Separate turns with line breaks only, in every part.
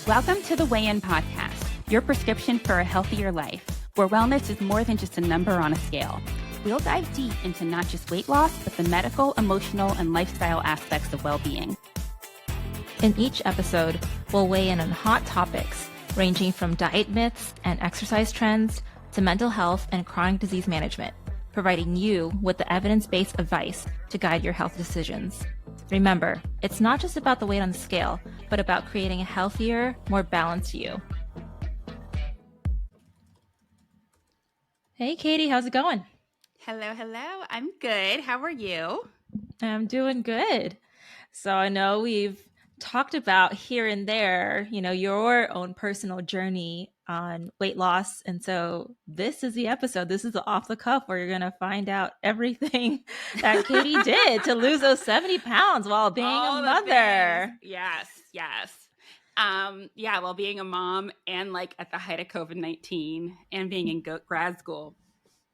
Welcome to the Weigh In Podcast, your prescription for a healthier life, where wellness is more than just a number on a scale. We'll dive deep into not just weight loss, but the medical, emotional, and lifestyle aspects of well-being.
In each episode, we'll weigh in on hot topics ranging from diet myths and exercise trends to mental health and chronic disease management, providing you with the evidence-based advice to guide your health decisions. Remember, it's not just about the weight on the scale, but about creating a healthier, more balanced you. Hey, Katie, how's it going?
Hello. I'm good. How are you?
I'm doing good. So I know we've talked about here and there, your own personal journey on weight loss. And so this is the episode. This is the off the cuff where you're going to find out everything that Katie did to lose those 70 pounds while being a mother.
Yes. Well, being a mom and like at the height of COVID-19 and being in grad school.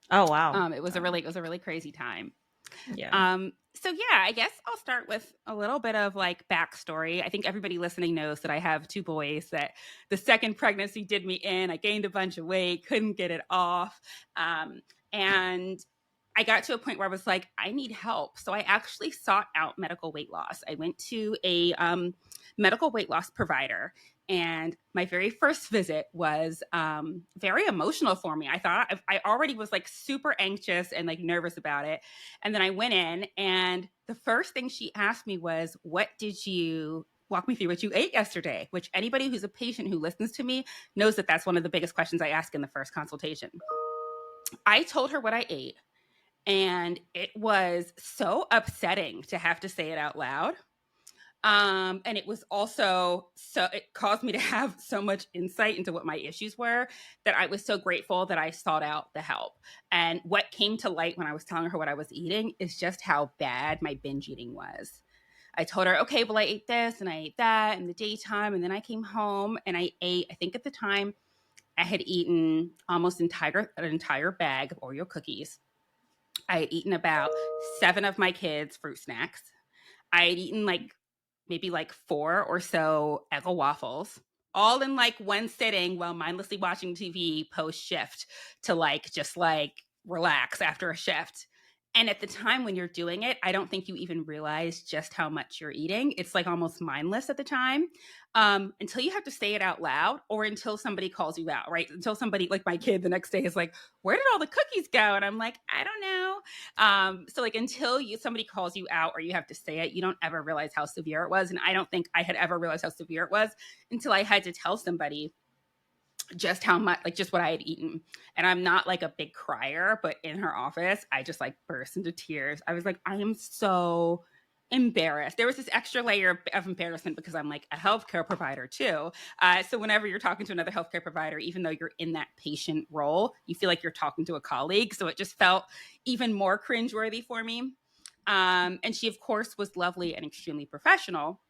Oh, wow.
It was a really crazy time.
Yeah.
I guess I'll start with a little bit of like backstory. I think everybody listening knows that I have two boys, that the second pregnancy did me in. I gained a bunch of weight, couldn't get it off. And I got to a point where I was like, I need help. So I actually sought out medical weight loss. I went to a medical weight loss provider. And my very first visit was very emotional for me. I thought I already was like super anxious and like nervous about it. And then I went in and the first thing she asked me was, walk me through what you ate yesterday, which anybody who's a patient who listens to me knows that that's one of the biggest questions I ask in the first consultation. I told her what I ate, and it was so upsetting to have to say it out loud. And it was also it caused me to have so much insight into what my issues were that I was so grateful that I sought out the help. And what came to light when I was telling her what I was eating is just how bad my binge eating was. I told her, okay, well, I ate this and I ate that in the daytime. And then I came home and I ate, I think at the time I had eaten almost an entire bag of Oreo cookies. I had eaten about 7 of my kids' fruit snacks. I had eaten maybe 4 or so Eggo waffles, all in one sitting while mindlessly watching TV post shift to just relax after a shift. And at the time when you're doing it, I don't think you even realize just how much you're eating. It's almost mindless at the time, until you have to say it out loud or until somebody calls you out, right? Until somebody, like my kid the next day is like, where did all the cookies go? And I'm like, I don't know. So until somebody calls you out or you have to say it, you don't ever realize how severe it was. And I don't think I had ever realized how severe it was until I had to tell somebody just how much, just what I had eaten. And I'm not a big crier, but in her office, I just burst into tears. I was like, I am so embarrassed. There was this extra layer of embarrassment because I'm a healthcare provider too. So whenever you're talking to another healthcare provider, even though you're in that patient role, you feel like you're talking to a colleague. So it just felt even more cringeworthy for me. And she, of course, was lovely and extremely professional.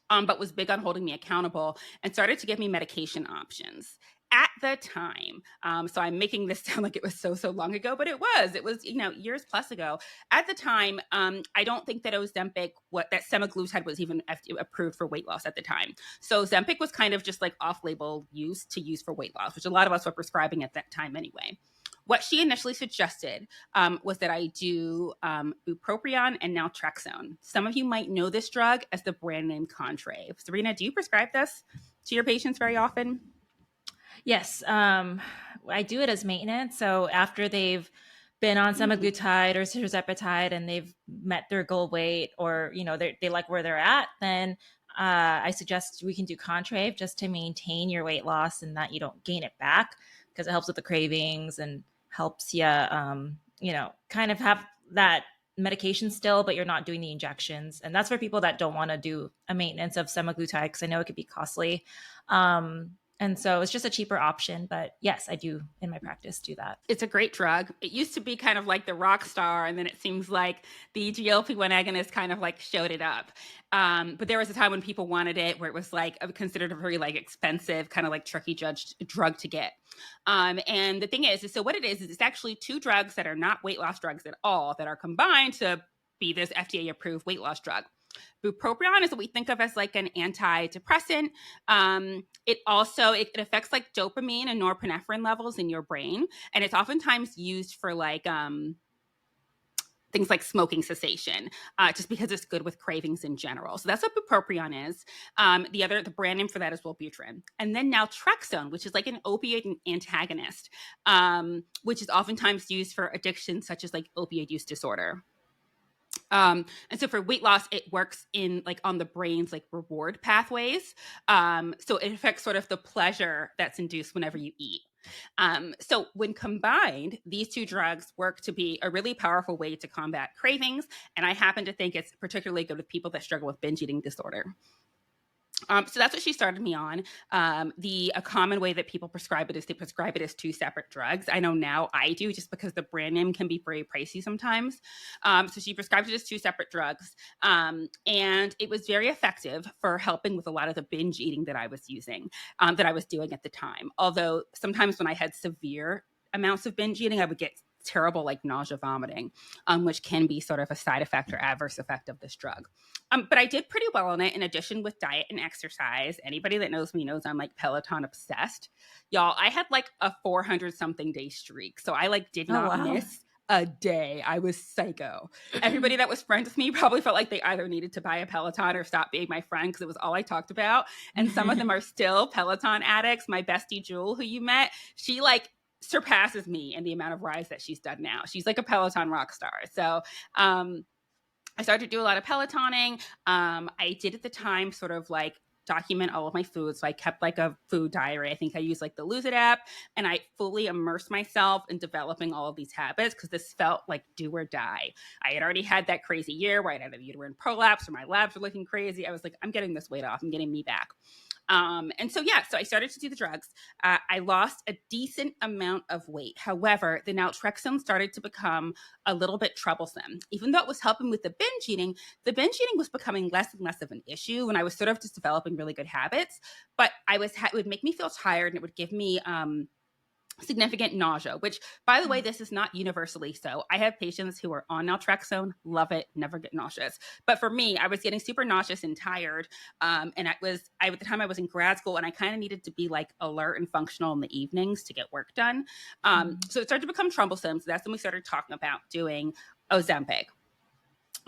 But was big on holding me accountable and started to give me medication options at the time. So I'm making this sound like it was so long ago, but it was, years plus ago. At the time, I don't think that Ozempic, that semaglutide was even FDA approved for weight loss at the time. So Ozempic was kind of just off-label use for weight loss, which a lot of us were prescribing at that time anyway. What she initially suggested was that I do bupropion and naltrexone. Some of you might know this drug as the brand name Contrave. Serena, do you prescribe this to your patients very often?
Yes, I do it as maintenance. So after they've been on semaglutide or tirzepatide and they've met their goal weight, or they like where they're at, then I suggest we can do Contrave just to maintain your weight loss and that you don't gain it back, because it helps with the cravings and helps you, kind of have that medication still, but you're not doing the injections. And that's for people that don't want to do a maintenance of semaglutide, because I know it could be costly. And so it's just a cheaper option. But yes, I do in my practice do that.
It's a great drug. It used to be kind of like the rock star, and then it seems like the GLP-1 agonist kind of showed it up. But there was a time when people wanted it, where it was considered a very expensive, kind of tricky judged drug to get. And the thing is so what it is it's actually 2 drugs that are not weight loss drugs at all, that are combined to be this FDA approved weight loss drug. Bupropion is what we think of as like an antidepressant. It affects like dopamine and norepinephrine levels in your brain, and it's oftentimes used for like things like smoking cessation, just because it's good with cravings in general. So that's what bupropion is. The brand name for that is Wellbutrin. And then naltrexone, which is like an opioid antagonist, which is oftentimes used for addictions such as like opioid use disorder. And so for weight loss, it works in like on the brain's like reward pathways. So it affects sort of the pleasure that's induced whenever you eat. So when combined, these two drugs work to be a really powerful way to combat cravings. And I happen to think it's particularly good with people that struggle with binge eating disorder. So that's what she started me on. A common way that people prescribe it is they prescribe it as two separate drugs. I know now I do, just because the brand name can be very pricey sometimes. So she prescribed it as two separate drugs. And it was very effective for helping with a lot of the binge eating that I was using, that I was doing at the time. Although sometimes when I had severe amounts of binge eating, I would get terrible like nausea, vomiting, which can be sort of a side effect or adverse effect of this drug. But I did pretty well on it, in addition with diet and exercise. Anybody that knows me knows I'm like Peloton obsessed. Y'all, I had like a 400 something day streak. So I like did not miss a day. I was psycho. Everybody that was friends with me probably felt like they either needed to buy a Peloton or stop being my friend, because it was all I talked about. And some of them are still Peloton addicts. My bestie Jewel, who you met, she like surpasses me in the amount of rides that she's done now. She's like a Peloton rock star. So I started to do a lot of Pelotoning. I did at the time sort of like document all of my food. So I kept like a food diary. I think I used like the Lose It app, and I fully immersed myself in developing all of these habits, because this felt like do or die. I had already had that crazy year where I had a uterine prolapse or my labs were looking crazy. I was like, I'm getting this weight off. I'm getting me back. So I started to do the drugs. I lost a decent amount of weight. However, the naltrexone started to become a little bit troublesome. Even though it was helping with the binge eating was becoming less and less of an issue when I was sort of just developing really good habits. But it would make me feel tired, and it would give me significant nausea, which, by the way, this is not universally so. I have patients who are on naltrexone, love it, never get nauseous. But for me, I was getting super nauseous and tired. And at the time I was in grad school, and I kind of needed to be like alert and functional in the evenings to get work done. So it started to become troublesome. So that's when we started talking about doing Ozempic,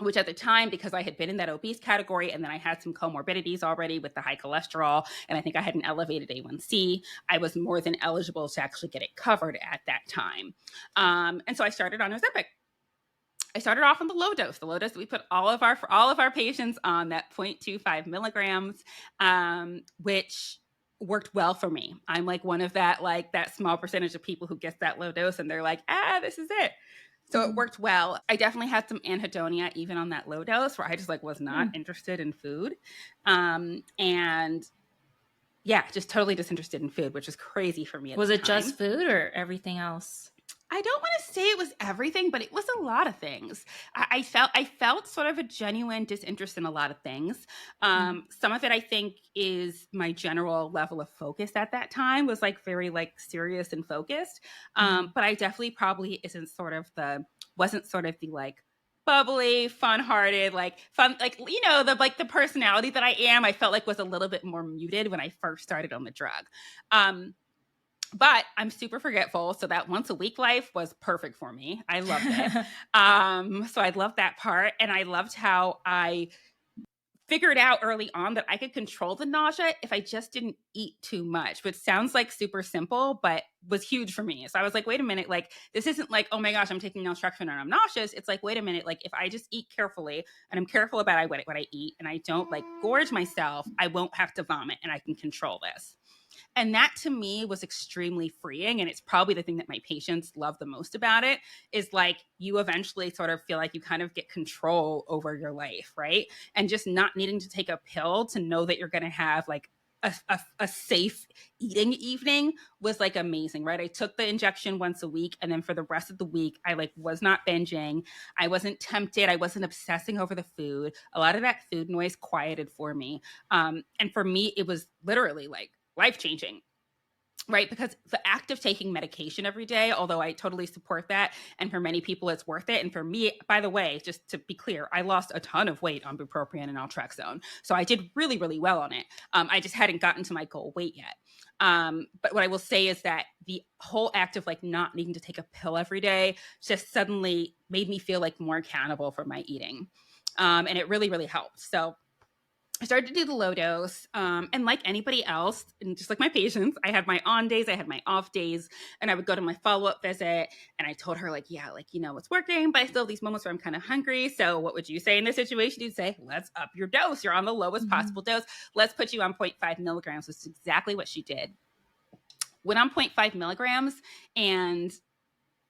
which at the time, because I had been in that obese category, and then I had some comorbidities already with the high cholesterol, and I think I had an elevated A1C, I was more than eligible to actually get it covered at that time. And so I started on Ozempic. I started off on the low dose that we put all of our patients on, that 0.25 milligrams, which worked well for me. I'm like one of that small percentage of people who gets that low dose and they're like, this is it. So it worked well. I definitely had some anhedonia even on that low dose, where I just like was not interested in food. Just totally disinterested in food, which was crazy for me.
Was it just food or everything else?
I don't want to say it was everything, but it was a lot of things. I felt sort of a genuine disinterest in a lot of things. Some of it, I think, is my general level of focus at that time was like very like serious and focused. But I definitely probably wasn't sort of the like bubbly, fun-hearted, like fun, like, you know, the personality that I am, I felt like was a little bit more muted when I first started on the drug. But I'm super forgetful, so that once a week life was perfect for me. I loved it. So I loved that part, and I loved how I figured out early on that I could control the nausea if I just didn't eat too much, which sounds like super simple, but was huge for me. So I was like, wait a minute, like this isn't like, oh my gosh, I'm taking naltrexone and I'm nauseous. It's like, wait a minute, like if I just eat carefully and I'm careful about what I eat, and I don't like gorge myself, I won't have to vomit, and I can control this. And that to me was extremely freeing. And it's probably the thing that my patients love the most about it, is like you eventually sort of feel like you kind of get control over your life, right? And just not needing to take a pill to know that you're going to have like a safe eating evening was like amazing, right? I took the injection once a week, and then for the rest of the week, I like was not binging. I wasn't tempted. I wasn't obsessing over the food. A lot of that food noise quieted for me. And for me, it was literally like life-changing. right? Because the act of taking medication every day, although I totally support that, and for many people it's worth it. And for me, by the way, just to be clear, I lost a ton of weight on bupropion and naltrexone. So I did really, really well on it. I just hadn't gotten to my goal weight yet. But what I will say is that the whole act of like not needing to take a pill every day just suddenly made me feel like more accountable for my eating. And it really, really helped. So I started to do the low dose. And like anybody else, and just like my patients, I had my on days, I had my off days, and I would go to my follow-up visit. And I told her, like, yeah, like, you know, it's working, but I still have these moments where I'm kind of hungry. So what would you say in this situation? You'd say, let's up your dose. You're on the lowest possible dose. Let's put you on 0.5 milligrams, which is exactly what she did. Went on 0.5 milligrams, and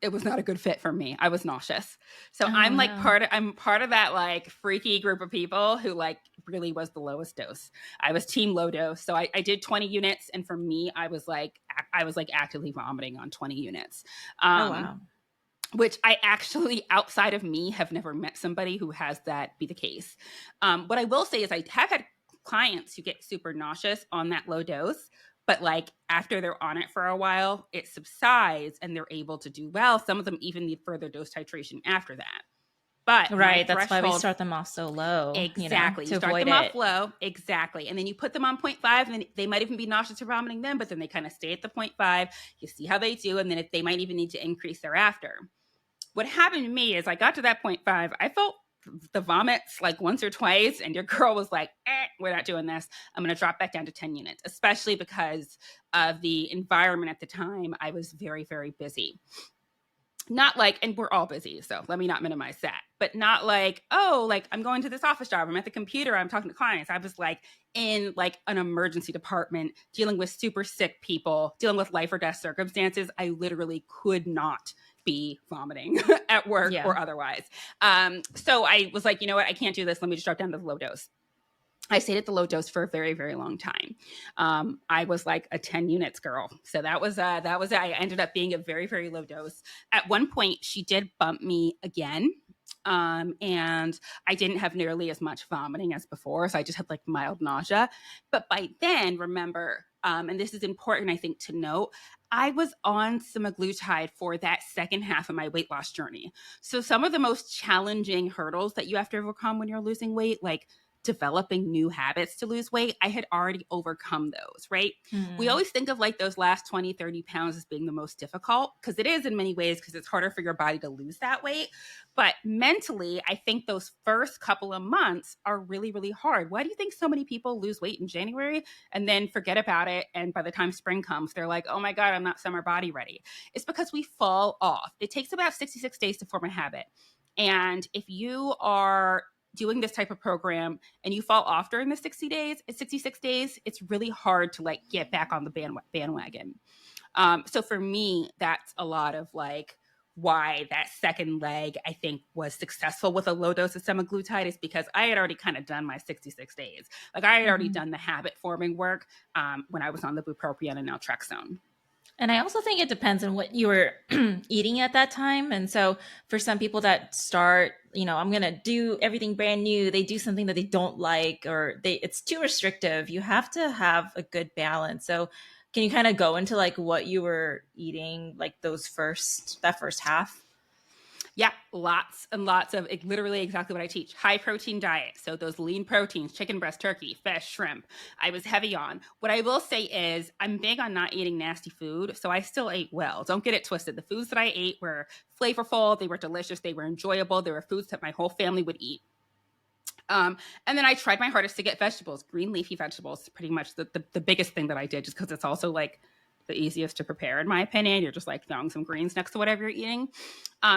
it was not a good fit for me. I was nauseous. So I'm like I'm part of that like freaky group of people who like really was the lowest dose. I was team low dose. So I did 20 units. And for me, I was like actively vomiting on 20 units.
Wow.
Which I actually, outside of me, have never met somebody who has that be the case. What I will say is I have had clients who get super nauseous on that low dose, but like after they're on it for a while, it subsides and they're able to do well. Some of them even need further dose titration after that. But
right, that's why we start them off so low.
Exactly. You start them off low. Exactly. And then you put them on 0.5, and then they might even be nauseous or vomiting then, but then they kind of stay at the 0.5. You see how they do. And then if they might even need to increase thereafter. What happened to me is I got to that 0.5. I felt the vomits like once or twice, and your girl was like, we're not doing this. I'm going to drop back down to 10 units, especially because of the environment at the time. I was very, very busy. Not like, and we're all busy, so let me not minimize that, but not like, oh, like I'm going to this office job, I'm at the computer, I'm talking to clients. I was like in like an emergency department, dealing with super sick people, dealing with life or death circumstances. I literally could not be vomiting at work or otherwise. So I was like, you know what, I can't do this. Let me just drop down to the low dose. I stayed at the low dose for a very, very long time. I was like a 10 units girl. So that was I ended up being a very, very low dose. At one point, she did bump me again. And I didn't have nearly as much vomiting as before. So I just had like mild nausea. But by then, remember, and this is important, I think, to note, I was on semaglutide for that second half of my weight loss journey. So some of the most challenging hurdles that you have to overcome when you're losing weight, like developing new habits to lose weight, I had already overcome those, right? We always think of like those last 20, 30 pounds as being the most difficult, because it is in many ways, because it's harder for your body to lose that weight. But mentally, I think those first couple of months are really, really hard. Why do you think so many people lose weight in January and then forget about it? And by the time spring comes, they're like, oh my God, I'm not summer body ready. It's because we fall off. It takes about 66 days to form a habit. And if you are doing this type of program and you fall off during the 66 days, it's really hard to like get back on the bandwagon. So for me, that's a lot of like why that second leg, I think, was successful with a low dose of semaglutide, is because I had already kind of done my 66 days. Like I had already done the habit forming work when I was on the bupropion and naltrexone.
And I also think it depends on what you were eating at that time. And so for some people that start, I'm going to do everything brand new, they do something that they don't like, or it's too restrictive. You have to have a good balance. So can you kind of go into like what you were eating, like that first half?
Yeah, lots and lots of literally exactly what I teach. High protein diet. So those lean proteins, chicken breast, turkey, fish, shrimp, I was heavy on. What I will say is I'm big on not eating nasty food. So I still ate well. Don't get it twisted. The foods that I ate were flavorful. They were delicious. They were enjoyable. They were foods that my whole family would eat. And then I tried my hardest to get vegetables, green leafy vegetables, pretty much the biggest thing that I did, just because it's also like the easiest to prepare, in my opinion. You're just like throwing some greens next to whatever you're eating.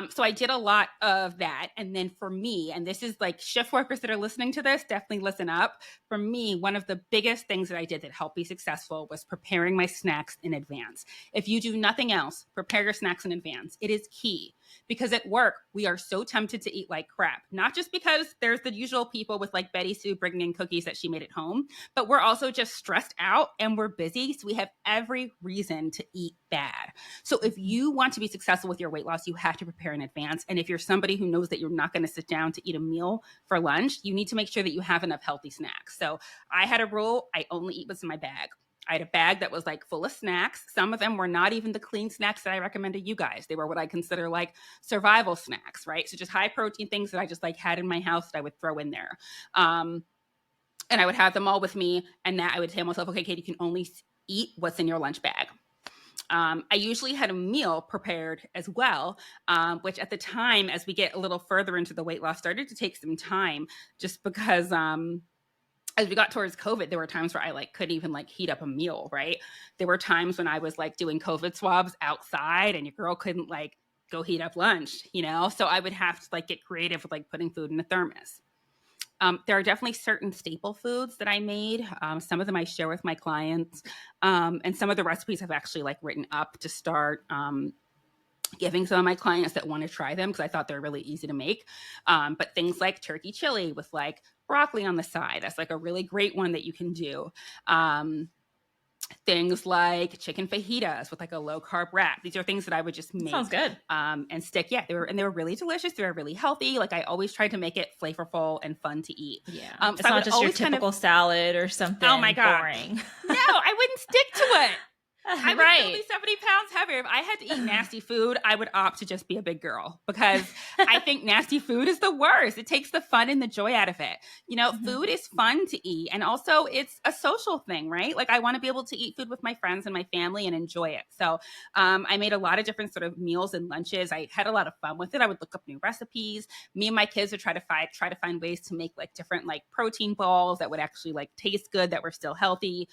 So I did a lot of that. And then for me, and this is like shift workers that are listening to this, definitely listen up. For me, one of the biggest things that I did that helped be successful was preparing my snacks in advance. If you do nothing else, prepare your snacks in advance. It is key. Because at work, we are so tempted to eat like crap. Not just because there's the usual people with like Betty Sue bringing in cookies that she made at home, but we're also just stressed out and we're busy. So we have every reason to eat bad. So if you want to be successful with your weight loss, you have to prepare in advance. And if you're somebody who knows that you're not going to sit down to eat a meal for lunch, you need to make sure that you have enough healthy snacks. So I had a rule. I only eat what's in my bag. I had a bag that was like full of snacks. Some of them were not even the clean snacks that I recommend to you guys. They were what I consider like survival snacks, right? So just high protein things that I just like had in my house that I would throw in there. And I would have them all with me. And that I would tell myself, okay, Kate, you can only eat what's in your lunch bag. I usually had a meal prepared as well, which at the time, as we get a little further into the weight loss, started to take some time just because as we got towards COVID, there were times where I like couldn't even like heat up a meal, right? There were times when I was like doing COVID swabs outside and your girl couldn't like go heat up lunch, you know? So I would have to like get creative with like putting food in a thermos. There are definitely certain staple foods that I made. Some of them I share with my clients, and some of the recipes I've actually like written up to start giving some of my clients that want to try them because I thought they're really easy to make. But things like turkey chili with like broccoli on the side, that's like a really great one that you can do. Things like chicken fajitas with like a low carb wrap. These are things that I would just make.
Sounds good.
And stick. Yeah, they were really delicious. They were really healthy. Like I always tried to make it flavorful and fun to eat.
Yeah, it's not just your typical salad or something.
Oh my god,
boring.
No, I wouldn't stick to it. I would
Right.
still be 70 pounds heavier. If I had to eat nasty food, I would opt to just be a big girl because I think nasty food is the worst. It takes the fun and the joy out of it. You know, food is fun to eat. And also it's a social thing, right? Like I want to be able to eat food with my friends and my family and enjoy it. So I made a lot of different sort of meals and lunches. I had a lot of fun with it. I would look up new recipes. Me and my kids would try to find ways to make like different like protein balls that would actually like taste good, that were still healthy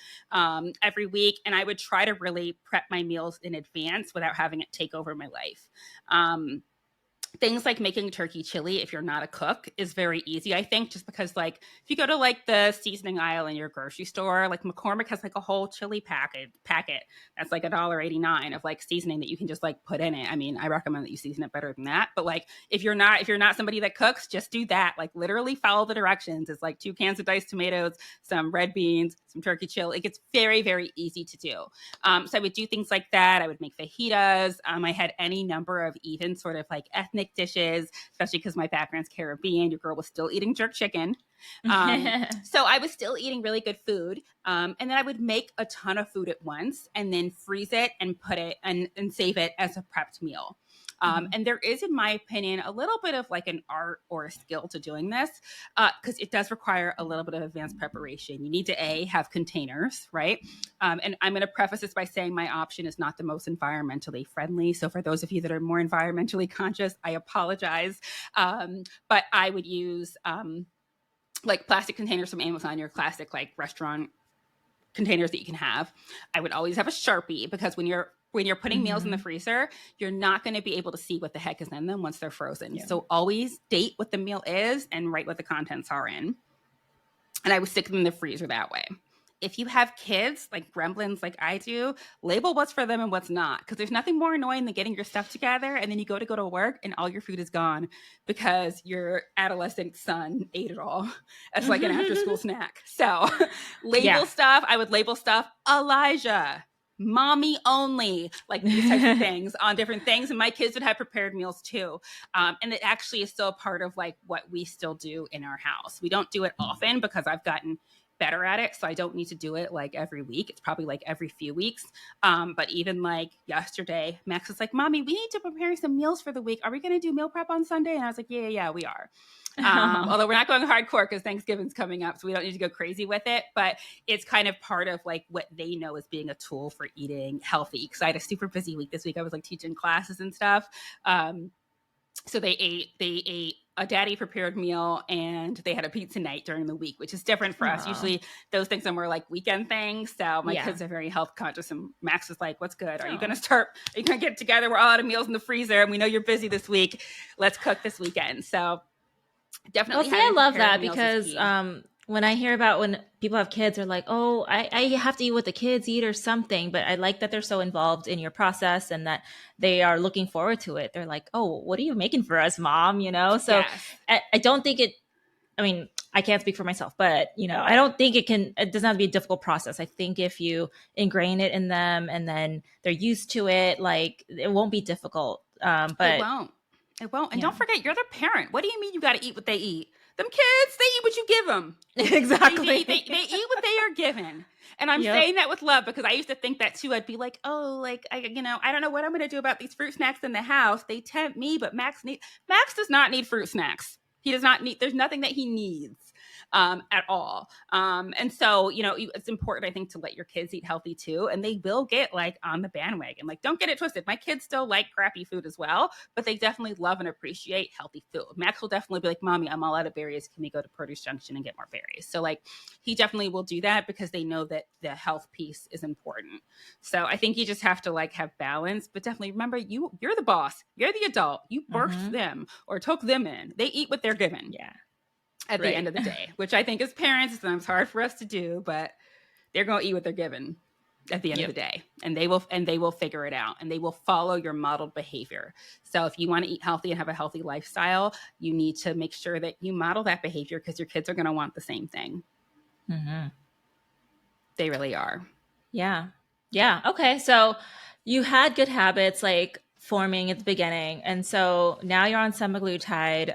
every week. And I would try to really prep my meals in advance without having it take over my life. Things like making turkey chili, if you're not a cook, is very easy, I think, just because like if you go to like the seasoning aisle in your grocery store, like McCormick has like a whole chili packet that's like $1.89 of like seasoning that you can just like put in it. I mean, I recommend that you season it better than that, but like if you're not somebody that cooks, just do that. Like literally follow the directions. It's like 2 cans of diced tomatoes, some red beans, some turkey chili. It gets very, very easy to do. So I would do things like that. I would make fajitas. I had any number of even sort of like ethnic dishes, especially because my background's Caribbean. Your girl was still eating jerk chicken. So I was still eating really good food. And then I would make a ton of food at once and then freeze it and put it and save it as a prepped meal. And there is, in my opinion, a little bit of like an art or a skill to doing this because it does require a little bit of advanced preparation. You need to have containers, right? And I'm going to preface this by saying my option is not the most environmentally friendly. So for those of you that are more environmentally conscious, I apologize. But I would use like plastic containers from Amazon, your classic like restaurant containers that you can have. I would always have a Sharpie because when you're putting meals in the freezer, you're not going to be able to see what the heck is in them once they're frozen. Yeah. So always date what the meal is and write what the contents are in. And I would stick them in the freezer that way. If you have kids like gremlins like I do, label what's for them and what's not. Because there's nothing more annoying than getting your stuff together and then you go to work and all your food is gone because your adolescent son ate it all as like an after school snack. So label stuff. I would label stuff Elijah, mommy only, like these types of things on different things. And my kids would have prepared meals too. And it actually is still part of like what we still do in our house. We don't do it often because I've gotten better at it. So I don't need to do it like every week. It's probably like every few weeks. But even like yesterday, Max was like, Mommy, we need to prepare some meals for the week. Are we going to do meal prep on Sunday? And I was like, yeah, we are. Although we're not going hardcore because Thanksgiving's coming up. So we don't need to go crazy with it. But it's kind of part of like what they know as being a tool for eating healthy. Because I had a super busy week this week. I was like teaching classes and stuff. So they ate a daddy prepared meal and they had a pizza night during the week, which is different for us. Usually those things are more like weekend things. So my kids are very health conscious and Max is like, what's good? Are you going to get together? We're all out of meals in the freezer and we know you're busy this week. Let's cook this weekend. So definitely.
Well, see, I love that because when I hear about when people have kids, they're like, oh, I have to eat what the kids eat or something. But I like that they're so involved in your process and that they are looking forward to it. They're like, oh, what are you making for us, Mom? You know, so I don't think I mean, I can't speak for myself, but, you know, I don't think it doesn't have to be a difficult process. I think if you ingrain it in them and then they're used to it, like it won't be difficult. But
it won't. And don't forget, you're the parent. What do you mean you got to eat what they eat? Them kids, they eat what you give them.
Exactly.
They eat what they are given. And I'm
Yep.
saying that with love because I used to think that too. I'd be like, oh, like, I don't know what I'm going to do about these fruit snacks in the house. They tempt me, but Max does not need fruit snacks. He does not need, there's nothing that he needs at all. And so, it's important, I think, to let your kids eat healthy too. And they will get like on the bandwagon. Like, don't get it twisted. My kids still like crappy food as well, but they definitely love and appreciate healthy food. Max will definitely be like, Mommy, I'm all out of berries. Can we go to Produce Junction and get more berries? So like, he definitely will do that because they know that the health piece is important. So I think you just have to like have balance, but definitely remember you're the boss. You're the adult. You birthed them or took them in. They eat what they're given.
Yeah.
At the end of the day, which I think as parents, it's sometimes hard for us to do, but they're going to eat what they're given at the end of the day, and they will figure it out, and they will follow your modeled behavior. So if you want to eat healthy and have a healthy lifestyle, you need to make sure that you model that behavior because your kids are going to want the same thing.
Mm-hmm.
They really are.
Yeah. Yeah. Okay. So you had good habits like forming at the beginning, and so now you're on semaglutide.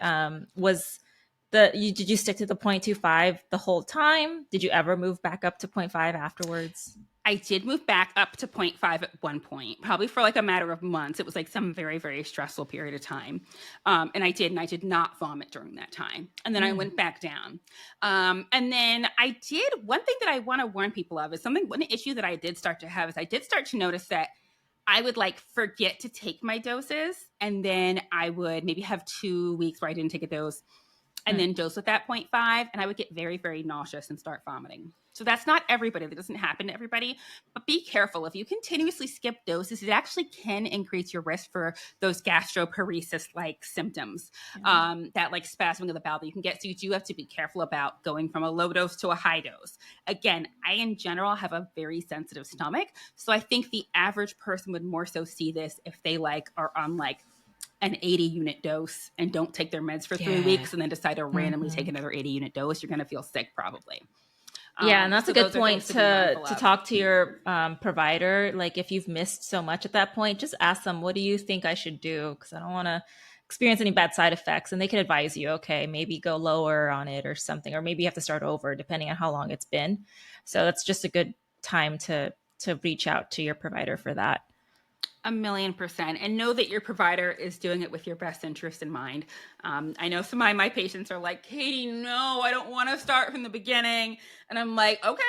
Did you stick to the 0.25 the whole time? Did you ever move back up to 0.5 afterwards?
I did move back up to 0.5 at one point, probably for like a matter of months. It was like some very, very stressful period of time. And I did not vomit during that time. And then I went back down. And then I did, one thing that I want to warn people of is one issue that I did start to have is I did start to notice that I would like forget to take my doses. And then I would maybe have 2 weeks where I didn't take a dose and then dose with that 0.5. And I would get very, very nauseous and start vomiting. So that's not everybody. That doesn't happen to everybody. But be careful. If you continuously skip doses, it actually can increase your risk for those gastroparesis-like symptoms, that like spasming of the bowel that you can get. So you do have to be careful about going from a low dose to a high dose. Again, I in general have a very sensitive stomach. So I think the average person would more so see this if they like are on like an 80 unit dose and don't take their meds for 3 weeks and then decide to randomly take another 80 unit dose. You're going to feel sick probably.
Yeah, and that's a good point to talk to your provider. Like if you've missed so much at that point, just ask them, what do you think I should do? Because I don't want to experience any bad side effects. And they can advise you, okay, maybe go lower on it or something, or maybe you have to start over depending on how long it's been. So that's just a good time to reach out to your provider for that.
1,000,000%. And know that your provider is doing it with your best interest in mind. I know some of my patients are like, Katie, no, I don't want to start from the beginning. And I'm like, okay,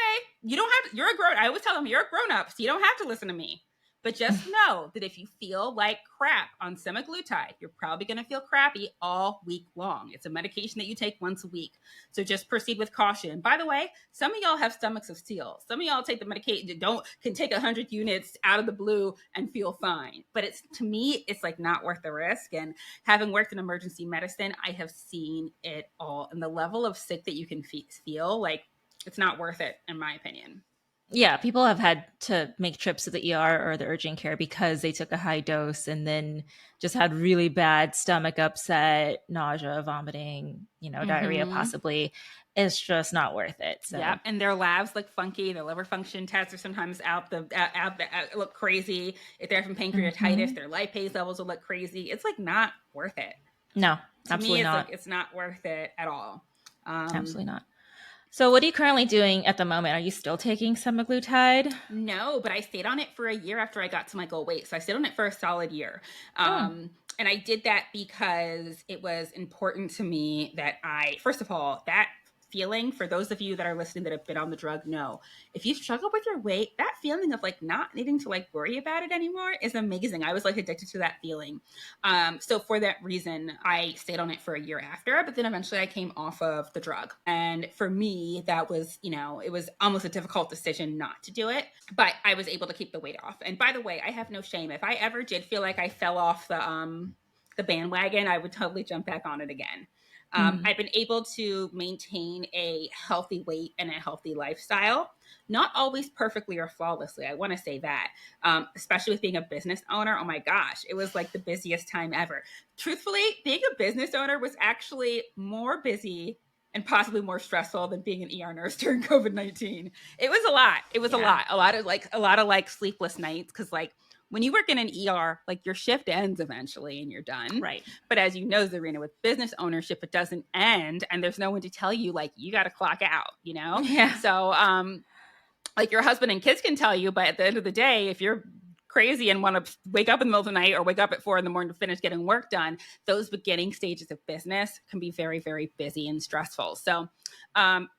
you're a grown, I always tell them you're a grown up, so you don't have to listen to me. But just know that if you feel like crap on semaglutide, you're probably going to feel crappy all week long. It's a medication that you take once a week. So just proceed with caution. By the way, some of y'all have stomachs of steel. Some of y'all take the medication can take 100 units out of the blue and feel fine. But to me, it's like not worth the risk. And having worked in emergency medicine, I have seen it all. And the level of sick that you can feel, like it's not worth it, in my opinion.
Yeah, people have had to make trips to the ER or the urgent care because they took a high dose and then just had really bad stomach upset, nausea, vomiting, diarrhea possibly. It's just not worth it. So.
Yeah, and their labs look funky. Their liver function tests are sometimes look crazy. If they're from pancreatitis, their lipase levels will look crazy. It's like not worth it.
No, absolutely not.
It's not worth it at all.
Absolutely not. So what are you currently doing at the moment? Are you still taking semaglutide?
No, but I stayed on it for a year after I got to my goal weight. So I stayed on it for a solid year. And I did that because it was important to me that first of all, that feeling, for those of you that are listening that have been on the drug, know if you struggle with your weight, that feeling of like not needing to like worry about it anymore is amazing. I was like addicted to that feeling. So for that reason, I stayed on it for a year after, but then eventually I came off of the drug. And for me, that was, it was almost a difficult decision not to do it, but I was able to keep the weight off. And by the way, I have no shame. If I ever did feel like I fell off the bandwagon, I would totally jump back on it again. I've been able to maintain a healthy weight and a healthy lifestyle, not always perfectly or flawlessly. I want to say that, especially with being a business owner. Oh my gosh, it was like the busiest time ever. Truthfully, being a business owner was actually more busy and possibly more stressful than being an ER nurse during COVID-19. It was a lot. It was a lot of sleepless nights. Cause like when you work in an ER, like your shift ends eventually and you're done.
Right.
But as you know, Zarina, with business ownership, it doesn't end, and there's no one to tell you like you got to clock out, you know?
Yeah.
So like your husband and kids can tell you, but at the end of the day, if you're crazy and want to wake up in the middle of the night or wake up at 4 a.m. to finish getting work done, those beginning stages of business can be very, very busy and stressful. So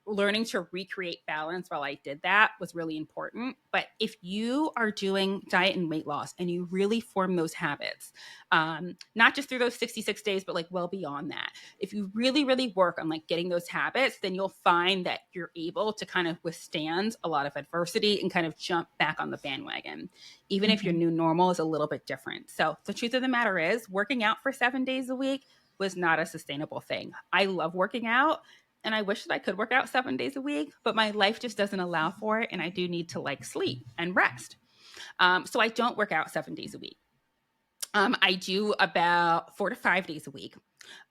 learning to recreate balance while I did that was really important. But if you are doing diet and weight loss and you really form those habits, not just through those 66 days, but like well beyond that, if you really, really work on like getting those habits, then you'll find that you're able to kind of withstand a lot of adversity and kind of jump back on the bandwagon, even if your new normal is a little bit different. So the truth of the matter is, working out for 7 days a week was not a sustainable thing. I love working out, and I wish that I could work out 7 days a week, but my life just doesn't allow for it. And I do need to like sleep and rest. So I don't work out 7 days a week. I do about 4 to 5 days a week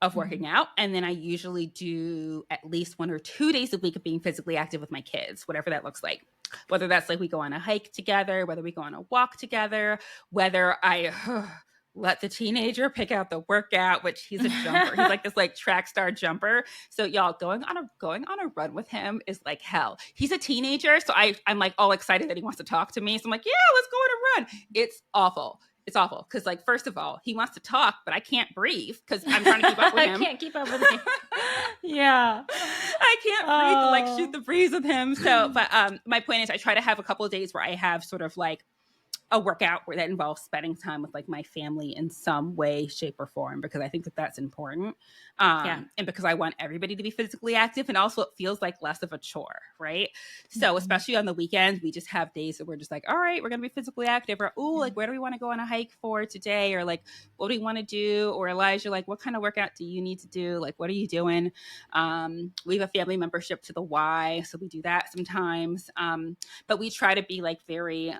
of working out. And then I usually do at least 1 or 2 days a week of being physically active with my kids, whatever that looks like. Whether that's like we go on a hike together, whether we go on a walk together, whether I let the teenager pick out the workout, which he's a jumper. He's like this like track star jumper. So y'all, going on a run with him is like hell. He's a teenager, so I'm like all excited that he wants to talk to me. So I'm like, yeah, let's go on a run. It's awful. It's awful because, like, first of all, he wants to talk, but I can't breathe because I'm trying to keep up with him.
I can't keep up with him. Yeah.
I can't breathe to, like, shoot the breeze with him. So, but my point is I try to have a couple of days where I have sort of, like, a workout where that involves spending time with like my family in some way, shape, or form, because I think that that's important. And because I want everybody to be physically active, and also it feels like less of a chore, right? So especially on the weekends, we just have days that we're just like, all right, we're going to be physically active, or, oh, like, where do we want to go on a hike for today? Or like, what do we want to do? Or Elijah, like, what kind of workout do you need to do? Like, what are you doing? We have a family membership to the Y, so we do that sometimes. But we try to be like very,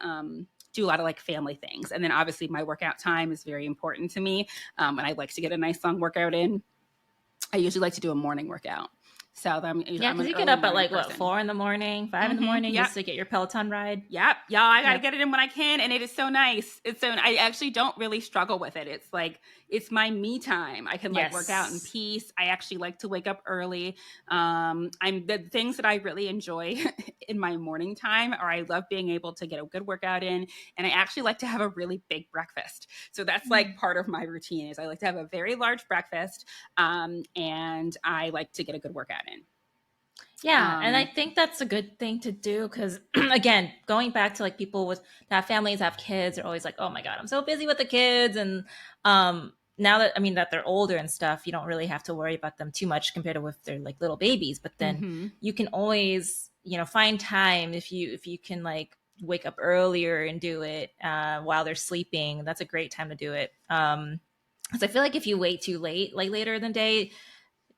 do a lot of like family things. And then obviously my workout time is very important to me. And I like to get a nice long workout in. I usually like to do a morning workout. So because
you get up at like person. What, 4 a.m, 5 a.m, just to get your Peloton ride.
Yep. Yeah, I got to get it in when I can. And it is so nice. I actually don't really struggle with it. It's like, it's my me time. I can like work out in peace. I actually like to wake up early. The things that I really enjoy in my morning time are I love being able to get a good workout in. And I actually like to have a really big breakfast. So that's like part of my routine is I like to have a very large breakfast. And I like to get a good workout in.
Yeah. And I think that's a good thing to do because, again, going back to like people that have families, have kids, are always like, oh my God, I'm so busy with the kids. And now that they're older and stuff, you don't really have to worry about them too much compared to if they're like little babies. But then you can always, find time if you can like wake up earlier and do it while they're sleeping. That's a great time to do it. Because I feel like if you wait too late, like later in the day,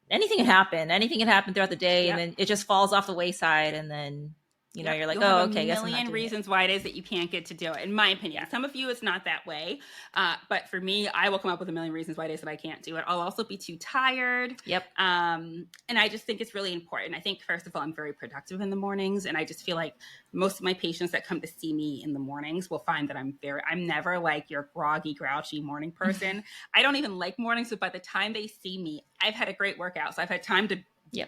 anything can happen throughout the day, and then it just falls off the wayside, and then you're like, oh, okay,
a million reasons why it is that you can't get to do it, in my opinion. Some of you, it's not that way, but for me, I will come up with a million reasons why it is that I can't do it. I'll also be too tired. And I just think it's really important. I think, first of all, I'm very productive in the mornings, and I just feel like most of my patients that come to see me in the mornings will find that I'm never like your groggy, grouchy morning person. I don't even like mornings, but by the time they see me, I've had a great workout, so I've had time to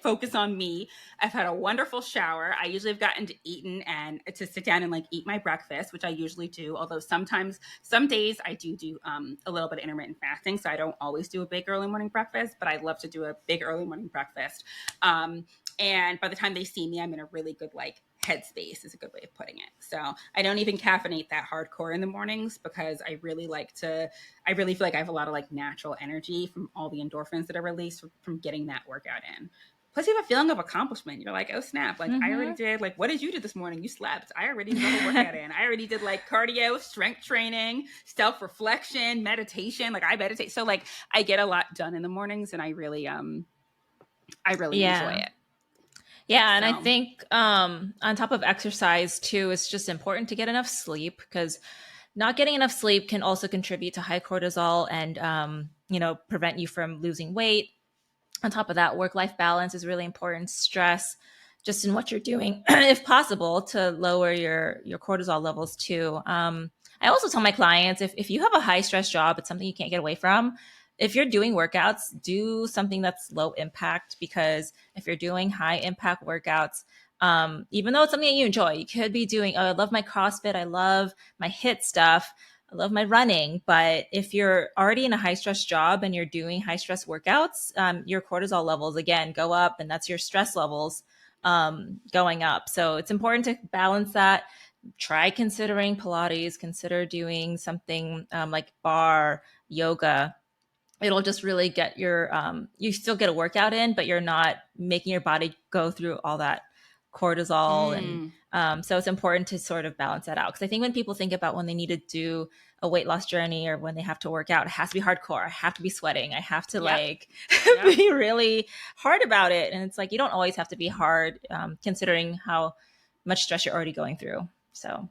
focus on me. I've had a wonderful shower. I usually have gotten to eaten and to sit down and like eat my breakfast, which I usually do. Although some days I do a little bit of intermittent fasting. So I don't always do a big early morning breakfast, but I love to do a big early morning breakfast. And by the time they see me, I'm in a really good like headspace is a good way of putting it. So I don't even caffeinate that hardcore in the mornings because I really feel like I have a lot of like natural energy from all the endorphins that are released from getting that workout in. Plus you have a feeling of accomplishment. You're like, oh snap, like I already did, like, what did you do this morning? You slept. I already did a workout in. I already did like cardio, strength training, self-reflection, meditation. Like I meditate. So like I get a lot done in the mornings and I really enjoy it.
Yeah. And I think on top of exercise too, it's just important to get enough sleep because not getting enough sleep can also contribute to high cortisol and, prevent you from losing weight. On top of that, work-life balance is really important. Stress, just in what you're doing, if possible, to lower your cortisol levels too. I also tell my clients, if you have a high stress job, it's something you can't get away from. If you're doing workouts, do something that's low impact, because if you're doing high impact workouts, even though it's something that you enjoy, you could be doing, oh, I love my CrossFit, I love my HIIT stuff, I love my running. But if you're already in a high stress job and you're doing high stress workouts, your cortisol levels again go up, and that's your stress levels going up. So it's important to balance that. Try considering Pilates, consider doing something like bar, yoga. It'll just really get your, you still get a workout in, but you're not making your body go through all that cortisol. And
Mm.
so it's important to sort of balance that out. Because I think when people think about when they need to do a weight loss journey or when they have to work out, it has to be hardcore. I have to be sweating. I have to
Yep.
like
Yep.
be really hard about it. And it's like, you don't always have to be hard, considering how much stress you're already going through. So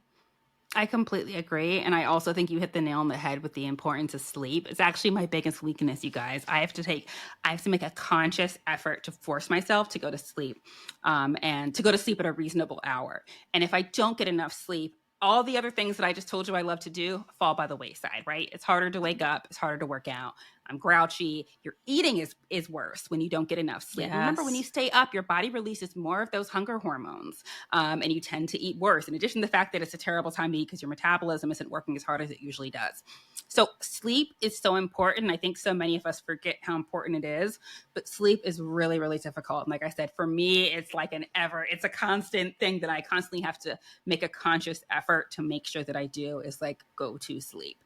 I completely agree. And I also think you hit the nail on the head with the importance of sleep. It's actually my biggest weakness, you guys. I have to make a conscious effort to force myself to go to sleep, and to go to sleep at a reasonable hour. And if I don't get enough sleep, all the other things that I just told you I love to do fall by the wayside, right? It's harder to wake up. It's harder to work out. I'm grouchy. Your eating is worse when you don't get enough sleep.
yes.
Remember, when you stay up, your body releases more of those hunger hormones, and you tend to eat worse. In addition to the fact that it's a terrible time to eat because your metabolism isn't working as hard as it usually does. So sleep is so important. I think so many of us forget how important it is, but sleep is really, really difficult. And like I said, for me, it's a constant thing that I constantly have to make a conscious effort to make sure that I do, is like go to sleep.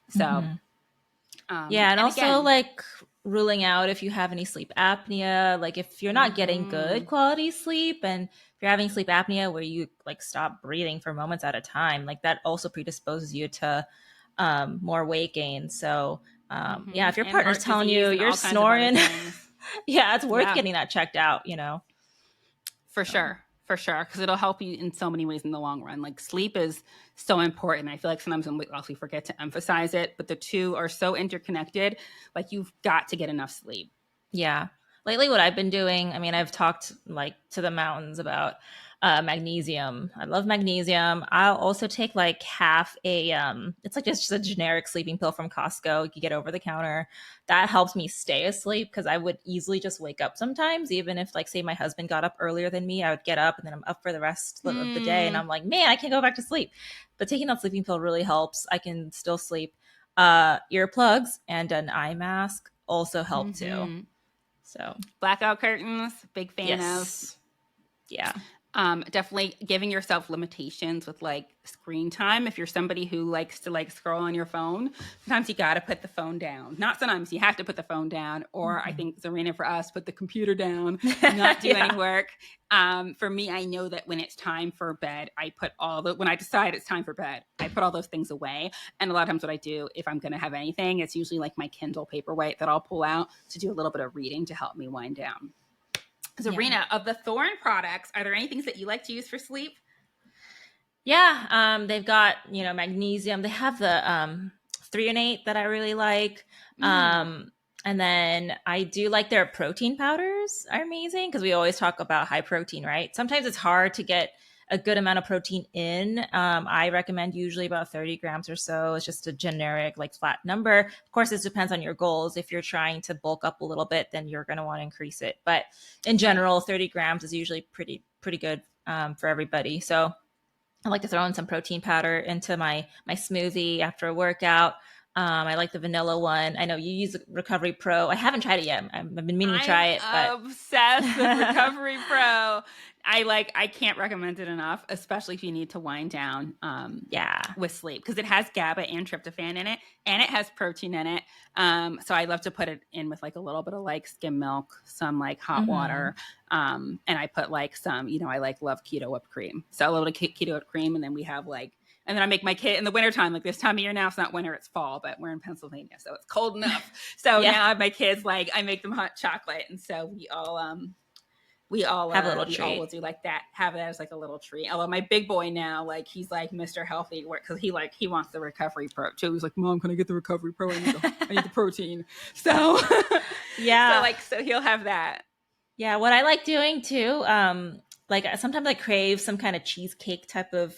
So,
yeah. And also
again,
like ruling out if you have any sleep apnea, like if you're not getting good quality sleep, and if you're having sleep apnea where you like stop breathing for moments at a time, like that also predisposes you to more weight gain. So yeah, if your
and
partner's
heart
telling
disease
you
and
you're
all kinds of other
snoring,
things.
yeah, it's worth
Yeah.
getting that checked out, you know?
For sure. For sure. Because it'll help you in so many ways in the long run. Like sleep is so important. I feel like sometimes in weight loss we forget to emphasize it, but the two are so interconnected. Like you've got to get enough sleep.
Yeah. Lately, what I've been doing, I mean, I've talked like to the mountains about magnesium. I love magnesium. I'll also take like half a, it's like just a generic sleeping pill from Costco. You can get over the counter. That helps me stay asleep, because I would easily just wake up sometimes. Even if, like, say my husband got up earlier than me, I would get up and then I'm up for the rest of the day. And I'm like, man, I can't go back to sleep. But taking that sleeping pill really helps. I can still sleep. Earplugs and an eye mask also help too. So
Blackout curtains, big fan
yes. Yeah.
of. Definitely giving yourself limitations with like screen time. If you're somebody who likes to like scroll on your phone, sometimes you got to put the phone down. Not sometimes, you have to put the phone down. Or I think Zarina, for us, put the computer down, not do any work. For me, I know that when it's time for bed, when I decide it's time for bed, I put all those things away. And a lot of times what I do, if I'm going to have anything, it's usually like my Kindle Paperwhite that I'll pull out to do a little bit of reading to help me wind down. Zarina, of the Thorne products, are there any things that you like to use for sleep?
Yeah. They've got, magnesium. They have the threonate that I really like. And then I do like their protein powders are amazing, because we always talk about high protein, right? Sometimes it's hard to get a good amount of protein in. I recommend usually about 30 grams or so. It's just a generic, like, flat number. Of course, this depends on your goals. If you're trying to bulk up a little bit, then you're going to want to increase it. But in general, 30 grams is usually pretty good for everybody. So I like to throw in some protein powder into my smoothie after a workout. I like the vanilla one. I know you use Recovery Pro. I haven't tried it yet. I've been meaning to try it.
I'm obsessed with Recovery Pro. I can't recommend it enough, especially if you need to wind down with sleep, because it has GABA and tryptophan in it, and it has protein in it. So I love to put it in with like a little bit of like skim milk, some like hot water. And I put like some, I love keto whipped cream. So a little keto whipped cream, and then we have like, and then I make my kid in the wintertime, like this time of year now, it's not winter, it's fall, but we're in Pennsylvania, so it's cold enough. So now I have my kids, like, I make them hot chocolate. And so we all have a little treat. We all will do like that, have it as like a little treat. Although my big boy now, like, he's like Mr. Healthy, because he wants the Recovery Pro too. He's like, Mom, can I get the Recovery Pro? I need the protein. So so he'll have that.
Yeah, what I like doing too, like sometimes I crave some kind of cheesecake type of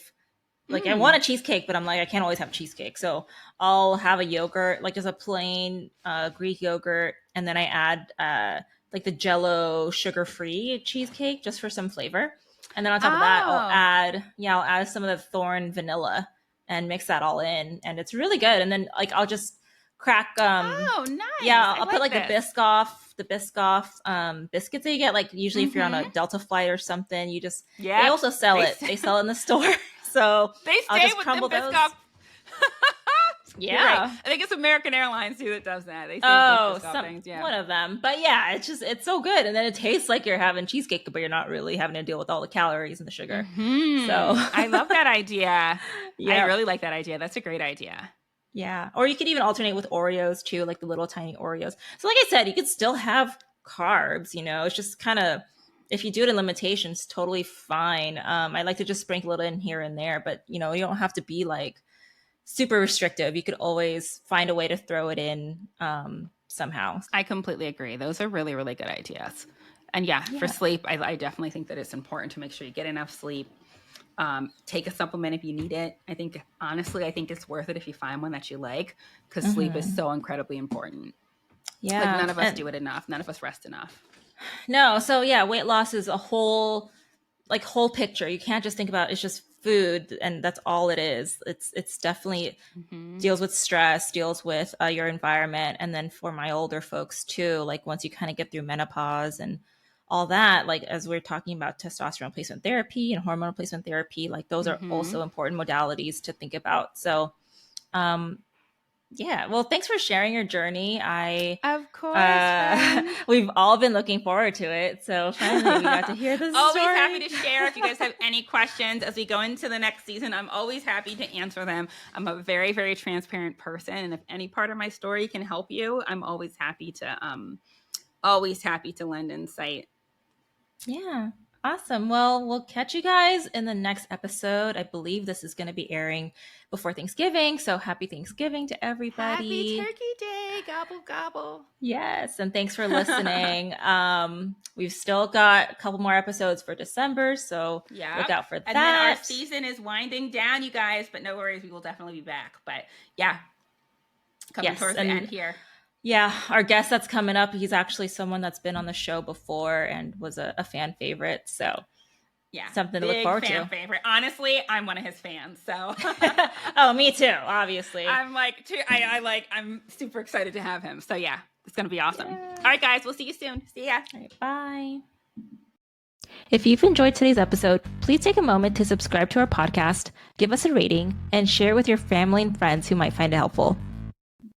Like I want a cheesecake, but I'm like, I can't always have cheesecake. So I'll have a yogurt, like just a plain Greek yogurt. And then I add like the Jello sugar-free cheesecake just for some flavor. And then on top of that, I'll add some of the Thorn vanilla and mix that all in. And it's really good. And then like, I'll just crack,
oh, nice.
Yeah, I'll put like the Biscoff biscuits that you get. Like usually if you're on a Delta flight or something, you just, they also sell it. They sell it in the store. So
they stay with the Biscoff.
Yeah,
right. I think it's American Airlines too that does that. They say things. Yeah,
one of them. But yeah, it's so good, and then it tastes like you're having cheesecake, but you're not really having to deal with all the calories and the sugar. So
I love that idea. I really like that idea. That's a great idea.
Yeah, or you could even alternate with Oreos too, like the little tiny Oreos. So like I said, you could still have carbs. It's just kind of, if you do it in limitations, totally fine. I like to just sprinkle it in here and there, but you don't have to be like super restrictive. You could always find a way to throw it in somehow.
I completely agree. Those are really, really good ideas. And yeah. For sleep, I definitely think that it's important to make sure you get enough sleep. Take a supplement if you need it. I think it's worth it if you find one that you like, because sleep is so incredibly important.
Yeah.
Like none of us do it enough. None of us rest enough.
No. So yeah, weight loss is a whole picture. You can't just think about it's just food and that's all it is. It's definitely deals with stress, deals with your environment. And then for my older folks too, like once you kind of get through menopause and all that, like as we're talking about testosterone replacement therapy and hormone replacement therapy, like those are also important modalities to think about. So yeah, well, thanks for sharing your journey.
Of course,
we've all been looking forward to it. So finally, we got to hear this
always
story.
Happy to share. If you guys have any questions as we go into the next season, I'm always happy to answer them. I'm a very, very transparent person, and if any part of my story can help you, I'm always happy to lend insight.
Yeah. Awesome. Well, we'll catch you guys in the next episode. I believe this is going to be airing before Thanksgiving. So happy Thanksgiving to everybody.
Happy Turkey Day. Gobble, gobble.
Yes. And thanks for listening. We've still got a couple more episodes for December. So look out for that.
And then our season is winding down, you guys. But no worries. We will definitely be back. But yeah, coming towards the end here.
Yeah, our guest that's coming up, he's actually someone that's been on the show before and was a fan favorite. So
yeah,
something to look forward to.
Fan favorite. Honestly, I'm one of his fans. So
oh, me too. Obviously,
I'm I'm super excited to have him. So yeah, it's gonna be awesome. Yeah. All right, guys, we'll see you soon. See ya.
All right, bye. If you've enjoyed today's episode, please take a moment to subscribe to our podcast, give us a rating, and share with your family and friends who might find it helpful.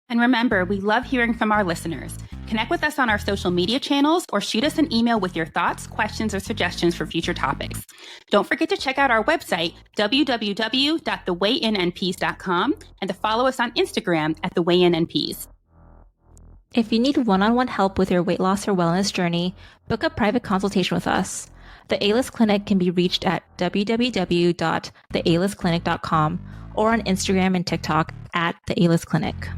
And remember, we love hearing from our listeners. Connect with us on our social media channels or shoot us an email with your thoughts, questions, or suggestions for future topics. Don't forget to check out our website, www.thewayinNPs.com, and to follow us on Instagram at thewayinNPs.
If you need one-on-one help with your weight loss or wellness journey, book a private consultation with us. The A-List Clinic can be reached at www.thealistclinic.com or on Instagram and TikTok at The A-List Clinic.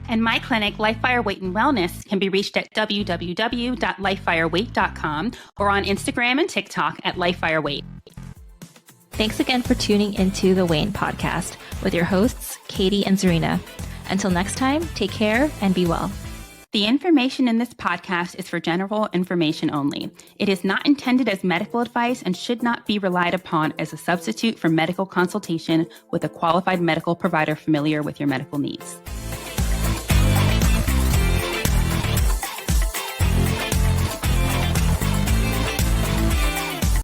And my clinic, Lifefire Weight and Wellness, can be reached at www.lifefireweight.com or on Instagram and TikTok at LifefireWeight.
Thanks again for tuning into the Weigh-In Podcast with your hosts, Katie and Zarina. Until next time, take care and be well.
The information in this podcast is for general information only. It is not intended as medical advice and should not be relied upon as a substitute for medical consultation with a qualified medical provider familiar with your medical needs.